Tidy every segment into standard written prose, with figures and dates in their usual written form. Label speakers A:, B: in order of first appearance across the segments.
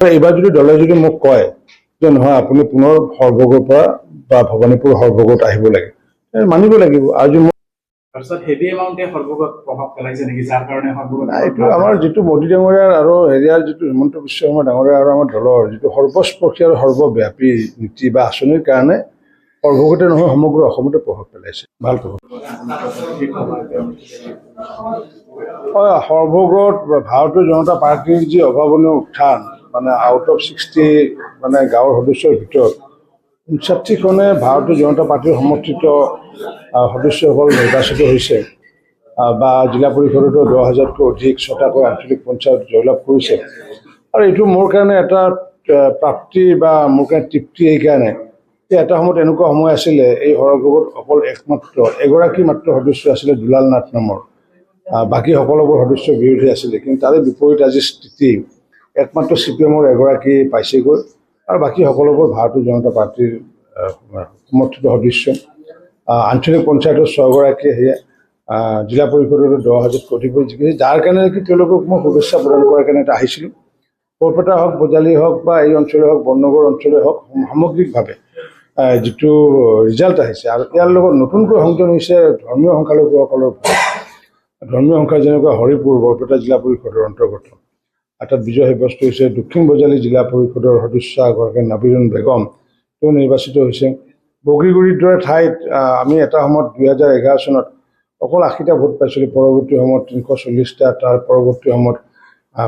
A: এইবাৰ যদি দলে যদি মোক কয় যে নহয় আপুনি পুনৰ সৰভোগৰ পৰা বা ভবানীপুৰ সৰভোগত আহিব লাগে, মানিব লাগিব। আজি এইটো আমাৰ যিটো মোদী ডাঙৰীয়াৰ আৰু হেৰিয়াৰ যিটো হিমন্ত বিশ্ব শৰ্মা ডাঙৰীয়া আৰু আমাৰ দলৰ যিটো সৰ্বস্পৰ্শী আৰু সৰ্বব্যাপী নীতি বা আঁচনিৰ কাৰণে সৰভোগতে নহয় সমগ্ৰ অসমতে প্ৰভাৱ পেলাইছে, ভাল প্ৰভাৱ। হয়, সৰভোগত ভাৰতীয় জনতা পাৰ্টীৰ যি অভাৱনীয় উত্থান, মানে আউট অফ 60 মানে গাঁৱৰ সদস্যৰ ভিতৰত 59খনে ভাৰতীয় জনতা পাৰ্টীৰ সমৰ্থিত সদস্যসকল নিৰ্বাচিত হৈছে বা জিলা পৰিষদতো 10,000তকৈ অধিক 6টাকৈ আঞ্চলিক পঞ্চায়ত জয়লাভ কৰিছে। আৰু এইটো মোৰ কাৰণে এটা প্ৰাপ্তি বা মোৰ কাৰণে তৃপ্তি এইকাৰণে যে এটা সময়ত এনেকুৱা সময় আছিলে এই সৰভোগত অকল একমাত্ৰ এগৰাকী মাত্ৰ সদস্য আছিলে দুলাল নাথ নামৰ, বাকী সকলোবোৰ সদস্য বিৰোধী আছিলে। কিন্তু তাৰে বিপৰীত আজি স্থিতি একমাত্ৰ CPMৰ এগৰাকী পাইছেগৈ আৰু বাকী সকলোবোৰ ভাৰতীয় জনতা পাৰ্টীৰ সমৰ্থিত সদস্য। আঞ্চলিক পঞ্চায়তৰ 6গৰাকীয়ে সেয়া, জিলা পৰিষদতো 10,000তকৈ অধিক জিকিছে, যাৰ কাৰণে নেকি তেওঁলোকক মই শুভেচ্ছা প্ৰদান কৰাৰ কাৰণে এটা আহিছিলোঁ। বৰপেটা হওক, বজালী হওক বা এই অঞ্চলে হওক, বৰ্ণনগৰ অঞ্চলে হওক, সামগ্ৰিকভাৱে যিটো ৰিজাল্ট আহিছে আৰু ইয়াৰ লগত নতুনকৈ সংযোগ হৈছে ধৰ্মীয় সংখ্যালঘুসকলৰ ধৰ্মীয় সংখ্যা, যেনেকুৱা হৰিপুৰ বৰপেটা জিলা পৰিষদৰ অন্তৰ্গত, তাত বিজয় সাব্যস্ত হৈছে। দক্ষিণ বজালী জিলা পৰিষদৰ সদস্য এগৰাকী নাবিৰুন বেগম, তেওঁ নিৰ্বাচিত হৈছে। বগীগুৰিৰ দৰে ঠাইত আমি এটা সময়ত 2011 চনত অকল 80টা ভোট পাইছিলোঁ, পৰৱৰ্তী সময়ত 340টা, তাৰ পৰৱৰ্তী সময়ত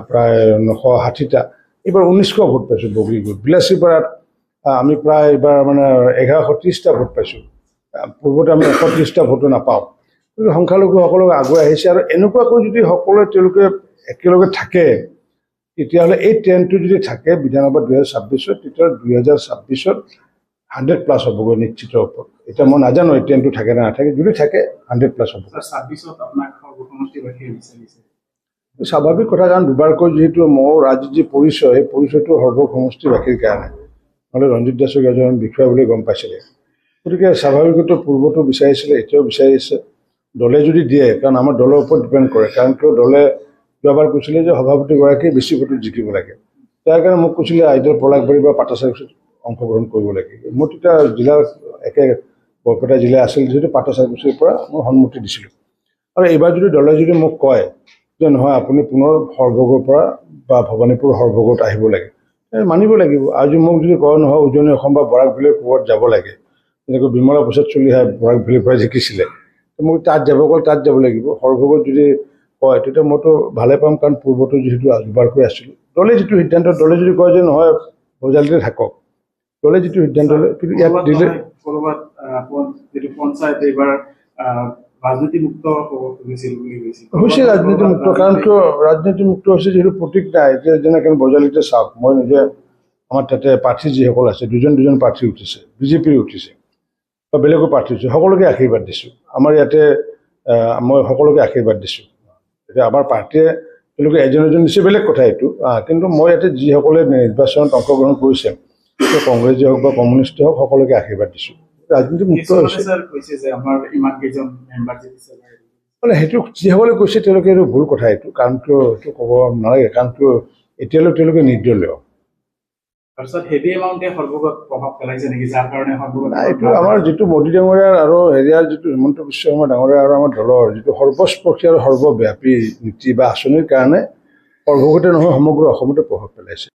A: প্ৰায় 960টা, এইবাৰ 1900 ভোট পাইছোঁ বগীগুৰিত। বিলাসীপাৰাত আমি প্ৰায় এইবাৰ মানে 1130টা ভোট পাইছোঁ, পূৰ্বতে আমি 130টা ভোটো নাপাওঁ। গতিকে সংখ্যালঘুসকলক আগুৱাই আহিছে আৰু এনেকুৱাকৈ যদি সকলোৱে তেওঁলোকে একেলগে থাকে, তেতিয়াহ'লে এই ট্ৰেণ্ডটো যদি থাকে বিধানসভা 2026-ত, তেতিয়া 2026-ত 100+ হ'বগৈ নিশ্চিত ওপৰত। এতিয়া মই নাজানো এই ট্ৰেণ্ডটো থাকে নে নাথাকে, যদি থাকে 100+ হ'ব। স্বাভাৱিক কথা, কাৰণ দুবাৰকৈ যিহেতু মোৰ আজি যি পৰিচয়, সেই পৰিচয়টো সৰ্ব সমষ্টিবাসীৰ কাৰণে, নহ'লে ৰঞ্জিত দাসক এজন বিষয়া বুলি গম পাইছিলে। গতিকে স্বাভাৱিকতে পূৰ্বতো বিচাৰিছিলে, এতিয়াও বিচাৰিছে। দলে যদি দিয়ে, কাৰণ আমাৰ দলৰ ওপৰত ডিপেণ্ড কৰে, কাৰণ কিয় দলে যোৱাবাৰ কৈছিলে যে সভাপতিগৰাকীয়ে বেছি ভোটত জিকিব লাগে, তাৰ কাৰণে মোক কৈছিলে আইডল পলাশবাৰী বা পাটাচাৰকুছিত অংশগ্ৰহণ কৰিব লাগে। মই তেতিয়া জিলাৰ একে বৰপেটা জিলা আছিল যিহেতু পাটাচাৰকুছিৰ পৰা মই সন্মতি দিছিলোঁ। আৰু এইবাৰ যদি দলে যদি মোক কয় যে নহয় আপুনি পুনৰ সৰভোগৰ পৰা বা ভবানীপুৰ সৰভোগত আহিব লাগে, মানিব লাগিব। আজি মোক যদি কয় নহয় উজনি অসম বা বৰাক ভেলীৰ ক'ৰবাত যাব লাগে, যেনেকৈ বিমলা প্ৰসাদ চলিহাই বৰাক ভেলীৰ পৰা জিকিছিলে, মোক তাত যাব গ'লে তাত যাব লাগিব। সৰভোগত যদি কয় তেতিয়া মইতো ভালে পাম, কাৰণ পূৰ্বতো যিহেতু দুবাৰকৈ আছিলোঁ। দলে যিটো সিদ্ধান্ত, দলে যদি কয় যে নহয় বজালিতে থাকক, দলে যিটো সিদ্ধান্ত লয়, কিন্তু ইয়াত দিলে হৈছে ৰাজনীতিমুক্ত। কাৰণ কিয় ৰাজনীতিমুক্ত হৈছে, যিহেতু প্ৰতীক নাই। এতিয়া যেনেকৈ বজালিতে চাওক, মই নিজে আমাৰ তাতে প্ৰাৰ্থী যিসকল আছে, দুজন প্ৰাৰ্থী উঠিছে, বিজেপিৰ উঠিছে বা বেলেগো প্ৰাৰ্থী উঠিছে, সকলোকে আশীৰ্বাদ দিছোঁ। আমাৰ ইয়াতে মই সকলোকে আশীৰ্বাদ দিছোঁ। এতিয়া আমাৰ পাৰ্টীয়ে তেওঁলোকে এজন দিছে বেলেগ কথা এইটো, কিন্তু মই ইয়াতে যিসকলে নিৰ্বাচনত অংশগ্ৰহণ কৰিছে, কংগ্ৰেছেই হওক বা কমিউনিষ্টেই হওক, সকলোকে আশীৰ্বাদ দিছোঁ। ৰাজনীতি মুক্ত হৈছে। মানে সেইটো যিসকলে কৈছে তেওঁলোকে এইটো ভুল কথা এইটো, কাৰণ কিয় এইটো ক'ব নালাগে, কাৰণ কিয় এতিয়ালৈ তেওঁলোকে নিৰ্দলীয়। এইটো আমাৰ যিটো মোদী ডাঙৰীয়াৰ আৰু হেৰিয়াৰ যিটো হিমন্ত বিশ্ব শৰ্মা ডাঙৰীয়া আৰু আমাৰ দলৰ যিটো সৰ্বস্পৰ্শী আৰু সৰ্বব্যাপী নীতি বা আঁচনিৰ কাৰণে সৰভোগতে নহয় সমগ্ৰ অসমতে প্ৰভাৱ পেলাইছে।